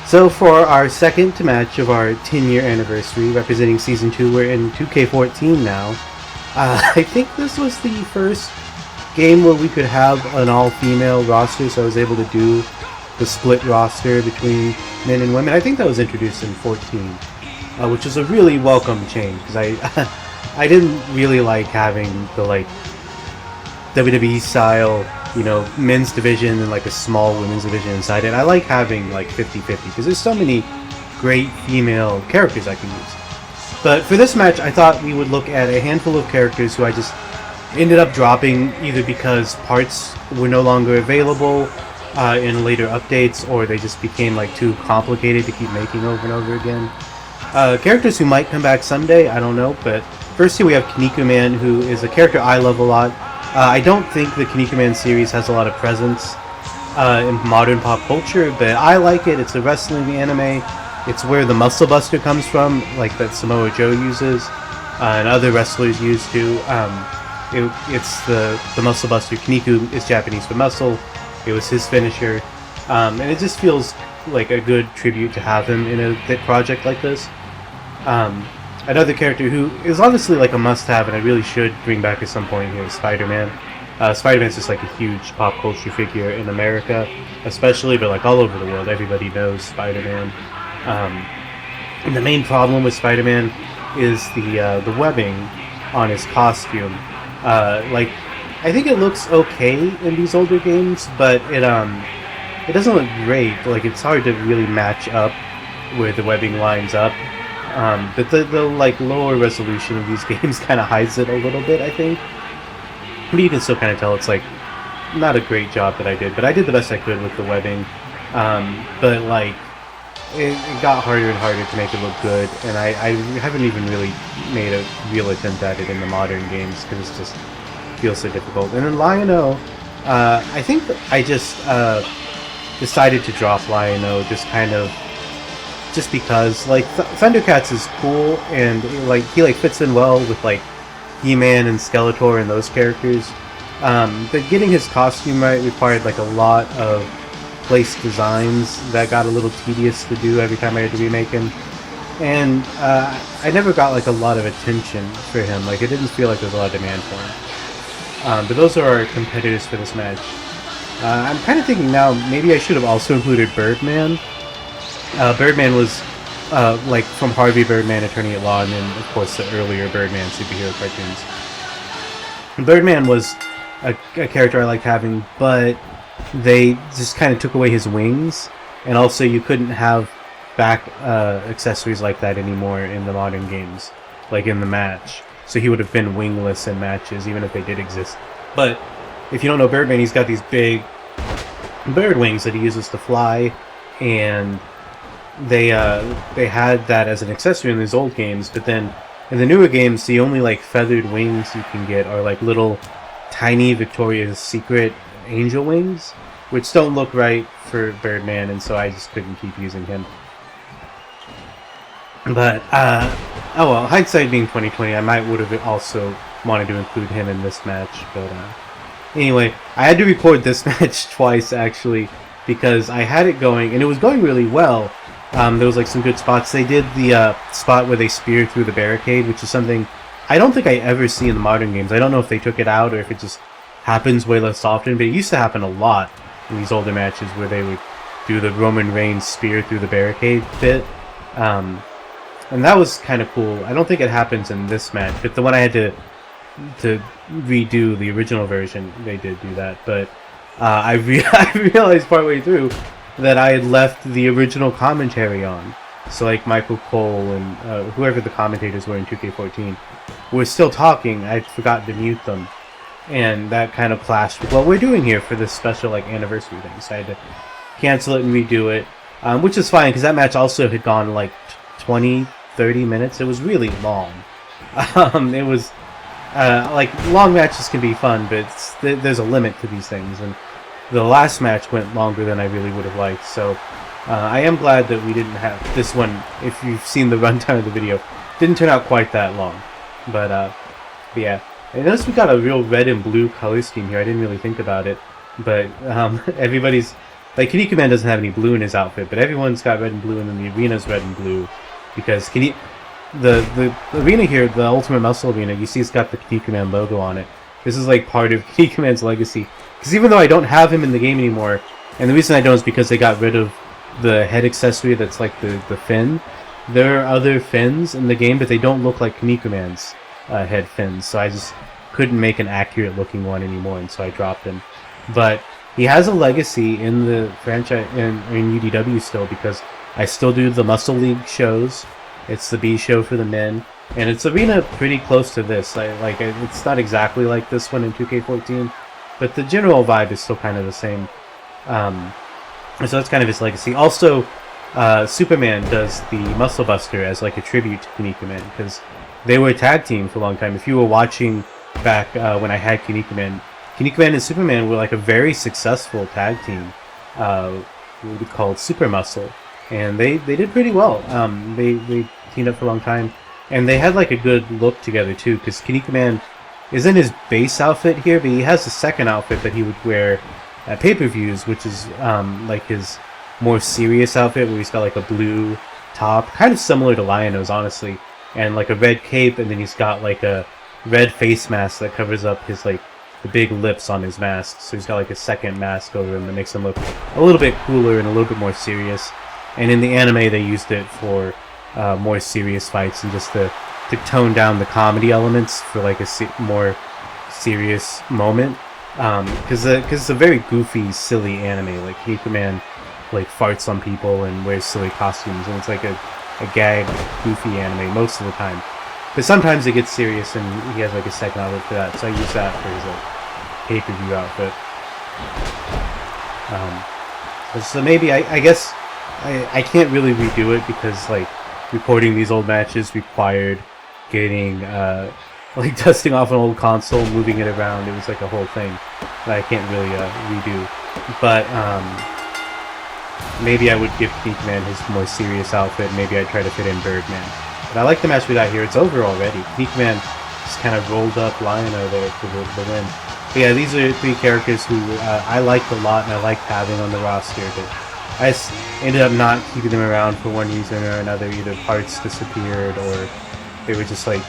So for our second match of our 10-year anniversary, representing Season 2, we're in 2K14 now. I think this was the first game where we could have an all-female roster, so I was able to do the split roster between men and women. I think that was introduced in 14, which is a really welcome change, because I didn't really like having the WWE style, men's division and like a small women's division inside it. I like having like 50-50 because there's so many great female characters I can use. But for this match, I thought we would look at a handful of characters who I just ended up dropping either because parts were no longer available in later updates, or they just became like too complicated to keep making over and over again. Characters who might come back someday, I don't know. But first here we have Kinnikuman, who is a character I love a lot. I don't think the Kinnikuman series has a lot of presence in modern pop culture, but I like it. It's a wrestling anime. It's where the Muscle Buster comes from, like that Samoa Joe uses, and other wrestlers use too. It's the Muscle Buster. Kinniku is Japanese for muscle. It was his finisher, and it just feels like a good tribute to have him in a project like this. Another character who is honestly like a must-have, and I really should bring back at some point here, is Spider-Man. Spider-Man's just like a huge pop culture figure in America, especially, but like all over the world. Everybody knows Spider-Man. And the main problem with Spider-Man is the webbing on his costume. I think it looks okay in these older games, but it doesn't look great. Like, it's hard to really match up where the webbing lines up. But the like lower resolution of these games kind of hides it a little bit, I think. But you can still kind of tell it's like not a great job that I did, but I did the best I could with the webbing. But like it got harder and harder to make it look good, and I haven't even really made a real attempt at it in the modern games because it just feels so difficult. And then Lion-O, I think I just decided to drop Lion-O just because like Thundercats is cool, and he fits in well with like He-Man and Skeletor and those characters. But getting his costume right required like a lot of place designs that got a little tedious to do every time I had to remake him. And I never got like a lot of attention for him. Like, it didn't feel like there was a lot of demand for him. But those are our competitors for this match. I'm kind of thinking now maybe I should have also included Birdman. Birdman was like from Harvey Birdman, Attorney at Law, and then of course the earlier Birdman superhero cartoons. Birdman was a character I liked having, but they just kind of took away his wings, and also you couldn't have back accessories like that anymore in the modern games, like in the match. So he would have been wingless in matches, even if they did exist. But if you don't know Birdman, he's got these big bird wings that he uses to fly, and they had that as an accessory in these old games, but then in the newer games, the only like feathered wings you can get are like little tiny Victoria's Secret angel wings, which don't look right for Birdman, and so I just couldn't keep using him. But oh well, hindsight being 2020, I would have also wanted to include him in this match. But anyway, I had to record this match twice actually, because I had it going and it was going really well. There was like some good spots. They did the spot where they spear through the barricade, which is something I don't think I ever see in the modern games. I don't know if they took it out or if it just happens way less often, but it used to happen a lot in these older matches where they would do the Roman Reigns spear through the barricade bit. And that was kind of cool. I don't think it happens in this match, but the one I had to redo the original version, they did do that. But I realized partway through that I had left the original commentary on. So like Michael Cole and whoever the commentators were in 2K14 were still talking. I'd forgotten to mute them, and that kind of clashed with what we're doing here for this special like anniversary thing. So I had to cancel it and redo it, which is fine because that match also had gone like 20-30 minutes. It was really long. It was like long matches can be fun, but there's a limit to these things, and the last match went longer than I really would have liked, so I am glad that we didn't have this one. If you've seen the runtime of the video, didn't turn out quite that long. But yeah, I noticed we got a real red and blue color scheme here. I didn't really think about it, but everybody's like Kinnikuman doesn't have any blue in his outfit, but everyone's got red and blue, and then the arena's red and blue because the arena here, the Ultimate Muscle Arena, you see it's got the Kinnikuman logo on it. This is like part of Kinnikuman's legacy. Because even though I don't have him in the game anymore, and the reason I don't is because they got rid of the head accessory that's like the fin. There are other fins in the game, but they don't look like Kinnikuman's head fins, so I just couldn't make an accurate looking one anymore, and so I dropped him. But he has a legacy in the franchise, in UDW still, because I still do the Muscle League shows. It's the B show for the men, and it's arena pretty close to this. It's not exactly like this one in 2K14, but the general vibe is still kind of the same. So that's kind of his legacy. Also, Superman does the Muscle Buster as like a tribute to Kinnikuman, because they were a tag team for a long time. If you were watching back when I had Kinnikuman and Superman were like a very successful tag team called Super Muscle, and they did pretty well. They teamed up for a long time, and they had like a good look together too, because Kinnikuman is in his base outfit here, but he has a second outfit that he would wear at pay-per-views, which is like his more serious outfit, where he's got like a blue top, kind of similar to Lion-O's, honestly, and like a red cape, and then he's got like a red face mask that covers up his like the big lips on his mask, so he's got like a second mask over him that makes him look a little bit cooler and a little bit more serious. And in the anime they used it for more serious fights, and just to tone down the comedy elements for like a more serious moment, because it's a very goofy, silly anime. Like Kinnikuman like farts on people and wears silly costumes, and it's like a gag, goofy anime most of the time. But sometimes it gets serious, and he has like a second outfit for that, so I use that for his like pay-per-view outfit. So maybe I guess I can't really redo it, because like recording these old matches required getting like dusting off an old console, moving it around. It was like a whole thing that I can't really redo. But maybe I would give Kinnikuman his more serious outfit. Maybe I'd try to fit in Birdman. But I like the match we got here. It's over already. Kinnikuman just kind of rolled up Lion-O there for the win. But yeah, these are three characters who I liked a lot, and I liked having on the roster, but I just ended up not keeping them around for one reason or another. Either parts disappeared, or they were just like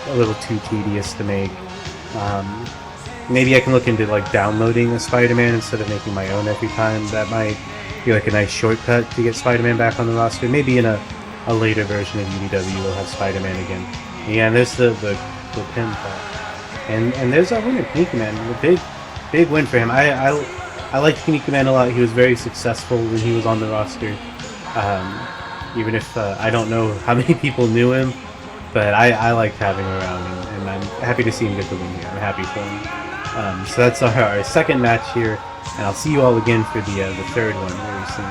a little too tedious to make. Maybe I can look into like downloading a Spider-Man instead of making my own every time. That might be like a nice shortcut to get Spider-Man back on the roster. Maybe in a later version of UDW we'll have Spider-Man again. Yeah, and there's the pinfall. And there's our winner, Kinnikuman. A big win for him. I liked Kinnikuman a lot. He was very successful when he was on the roster. Even if I don't know how many people knew him, but I liked having him around, and I'm happy to see him get the win here. I'm happy for him. So that's our second match here, and I'll see you all again for the third one very soon.